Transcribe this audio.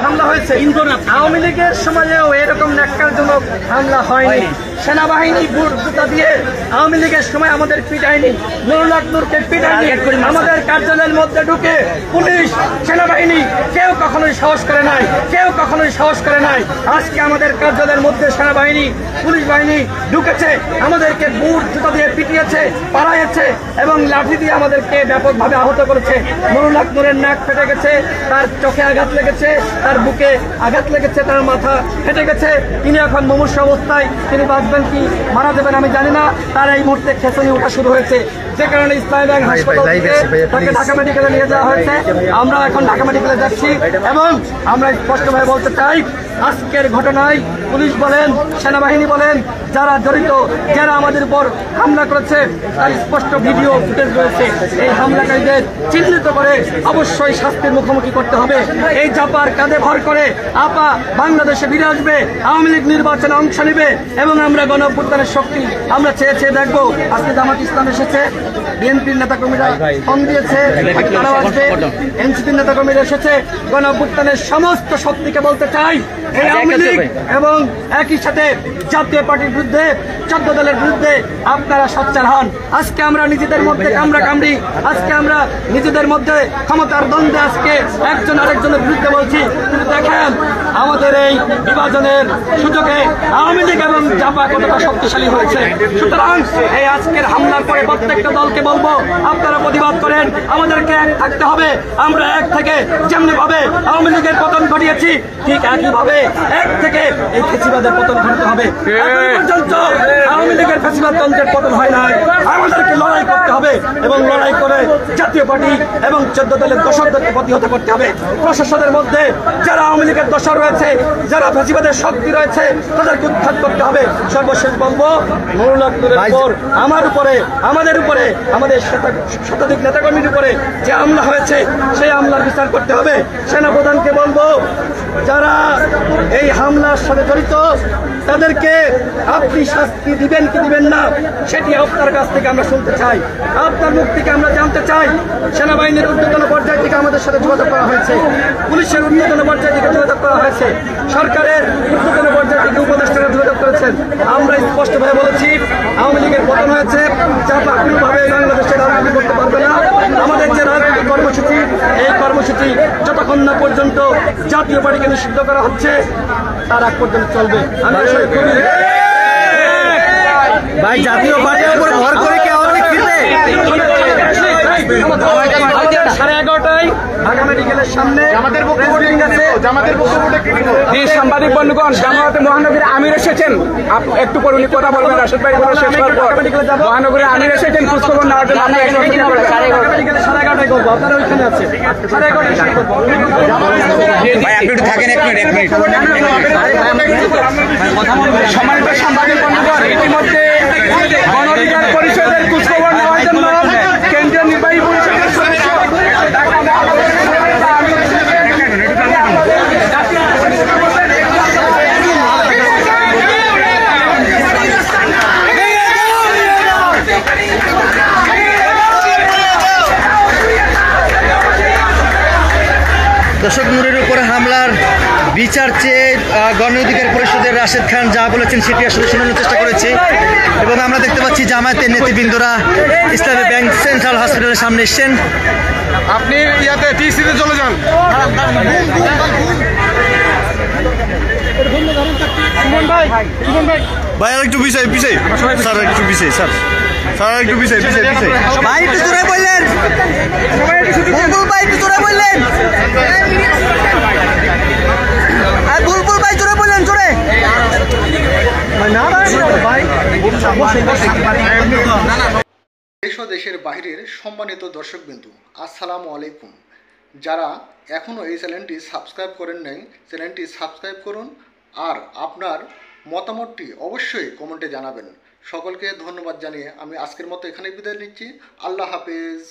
হামলা হয়েছে। আওয়ামী লীগের সময়েও এরকম ন্যাক্কারজনক হামলা হয়নি। সেনাবাহিনী বুটা দিয়ে আওয়ামী লীগের সময় আমাদের পিটায়নি, নুরুল হক নূরকে পিটায়নি। আমাদের কার্যালয়ের মধ্যে ঢুকে পুলিশ সেনাবাহিনী কেউ কখনোই সাহস করে নাই, কেউ কখনোই সাহস করে নাই। আজকে আমাদের কার্যালয়ের মধ্যে সেনাবাহিনী পুলিশ বাহিনী ঢুকেছে, আমাদেরকে বুট জুতা দিয়ে পিটিয়েছে, পাড়াইছে এবং লাঠি দিয়ে আমাদেরকে ব্যাপকভাবে আহত করেছে। নুরুল হক নূরের নাক ফেটে গেছে, তার চোখে আঘাত লেগেছে, তার বুকে আঘাত লেগেছে, তার মাথা ফেটে গেছে। তিনি এখন মুমূর্ষু অবস্থায়, তিনি বাঁচবেন কি মারা যাবেন আমি জানি না। তার এই মুহূর্তে খেঁচুনি ওঠা শুরু হয়েছে, যে কারণে ইসলামী ব্যাংক হাসপাতাল থেকে তাকে ঢাকা মেডিকেলে নিয়ে যাওয়া হয়েছে। আমরা এখন ঢাকা মেডিকেলে যাচ্ছি এবং আমরা স্পষ্টভাবে বলতে চাই, আজকের ঘটনায় পুলিশ বলেন, সেনাবাহিনী বলেন, যারা জড়িত, যারা আমাদের উপর হামলা করেছে, তার স্পষ্ট ভিডিও ফুটেজ রয়েছে। এই হামলাকারীদের চিহ্নিত করে অবশ্যই শাস্তির মুখোমুখি করতে হবে। এই জাপার কাঁধে ভর করে আপা বাংলাদেশে ফিরে আসবে, আওয়ামী লীগ নির্বাচনে অংশ নেবে এবং আমরা গণঅভ্যুত্থানের শক্তি আমরা চেয়ে চেয়ে দেখবো। আজকে জামাত ইসলাম এসেছে, বিএনপির নেতাকর্মীরা ফোন দিয়েছে, তারাও আসবে, এনসিপির নেতাকর্মীরা এসেছে। গণঅভ্যুত্থানের সমস্ত শক্তিকে বলতে চাই, এই আওয়ামী লীগ এবং একই সাথে জাতীয় পার্টির বিরুদ্ধে, 14 দলের বিরুদ্ধে আপনারা সোচ্চার হন। আজকে আমরা নিজেদের মধ্যে কামড়াকামড়ি, আজকে আমরা নিজেদের মধ্যে ক্ষমতার দ্বন্দ্বে আজকে একজন আরেকজনের বিরুদ্ধে বলছি, কিন্তু দেখেন আমাদের এই বিভাজনের সুযোগে আওয়ামী লীগ এবং জাপা কতটা শক্তিশালী হয়েছে। সুতরাং এই আজকের হামলার পরে প্রত্যেকটা দলকে বলবো, আপনারা প্রতিবাদ করেন, আমাদেরকে এক থাকতে হবে। আমরা এক থেকে যেমনি ভাবে আওয়ামী লীগের পতন ঘটিয়েছি, ঠিক একইভাবে এক থেকে এই ফেসিবাদের পতন ঘটতে হবে। পর্যন্ত আওয়ামী লীগের ফেসিবাদ তন্ত্রের পতন হয় নাই, আমাদেরকে লড়াই করতে হবে এবং লড়াই করে জাতীয় পার্টি এবং 14 দলের দোসরদেরকে প্রতিহত করতে হবে। প্রশাসনের মধ্যে যারা আওয়ামী লীগের দোসর রয়েছে, যারা ফেসিবাদের শক্তি রয়েছে, তাদেরকে উৎখাত করতে হবে। সর্বশেষ বলবো, নুরুল হক নূরের উপর, আমার উপরে, আমাদের উপরে, আমাদের শতাধিক নেতাকর্মীর উপরে যে হামলা হয়েছে, সেই হামলার বিচার করতে হবে। সেনাপ্রধানকে বলবো, যারা এই হামলার সাথে জড়িত তাদেরকে আপনি শাস্তি দিবেন কি দিবেন না, সেটি আপনার কাছ থেকে আমরা শুনতে চাই, আপনার মুখ থেকে আমরা জানতে চাই। সেনাবাহিনীর ঊর্ধ্বতন পর্যায় থেকে আমাদের সাথে যোগাযোগ করা হয়েছে, পুলিশের ঊর্ধ্বতন পর্যায় থেকে যোগাযোগ করা হয়েছে, সরকারের ঊর্ধ্বতন পর্যায় থেকে উপদেষ্টারা যোগাযোগ করেছেন। আমরা স্পষ্টভাবে বলেছি, আওয়ামী লীগের পতন হয়েছে, জাপা কোনোভাবে বাংলাদেশের রাজনীতি করতে পারবে না। আমাদের যে রাজনৈতিক কর্মসূচি, এই কর্মসূচি যতক্ষণ না পর্যন্ত জাতীয় পার্টিকে নিষিদ্ধ করা হচ্ছে, তার আগ পর্যন্ত চলবে। আমি আসলে খুবই ভাই, জাতীয় পার্টির উপর ভর করে কি আওয়ামী লীগ ফিরবে? 11:30টায় ঢাকা মেডিকেলের সামনে সাংবাদিক বন্ধুগণ, জামায়াতে মহানগরীর আমির এসেছেন, একটু পর উনি কথা বলবেন। রাশেদ ভাই বলে শেষ হওয়ার পর মহানগরীর আমির এসেছেন খোঁজখবর নেওয়ার জন্য। আমরা 11:30টায় করবো, আপনারা ওইখানে আছে 11:30টায়। সম্মানিত সাংবাদিক বন্ধুগণ, ইতিমধ্যে গণ অধিকার পরিষদের খোঁজখবর নেওয়ার জন্য কেন্দ্রীয় নির্বাহী পরিষদের সদস্য দর্শক, নূরের উপরে হামলার বিচার চেয়ে গণ অধিকার পরিষদের রাশেদ খান যা বলেছেন সেটি আসলে শোনানোর চেষ্টা করেছি এবং আমরা দেখতে পাচ্ছি জামায়াতের নেতৃবৃন্দরা ইসলামী ব্যাংক সেন্ট্রাল হসপিটালের সামনে এসছেন। আপনি ইয়াতে টিসিতে চলে যান। ভাই আর একটু পিছাই পিছাই স্যার, একটু পিছাই স্যার, স্যার একটু পিছাই পিছাই পিছাই ভাই, একটু জোরে বললেন, বুলবুল ভাই একটু জোরে বললেন, আর বুলবুল ভাই জোরে বললেন, জোরে। দেশ ও দেশের বাইরের সম্মানিত দর্শকবৃন্দু, আসসালামু আলাইকুম। যারা এখনও এই চ্যানেলটি সাবস্ক্রাইব করেন নাই, চ্যানেলটি সাবস্ক্রাইব করুন আর আপনার মতামতটি অবশ্যই কমেন্টে জানাবেন। সকলকে ধন্যবাদ জানিয়ে আমি আজকের মতো এখানে বিদায় নিচ্ছি। আল্লাহ হাফেজ।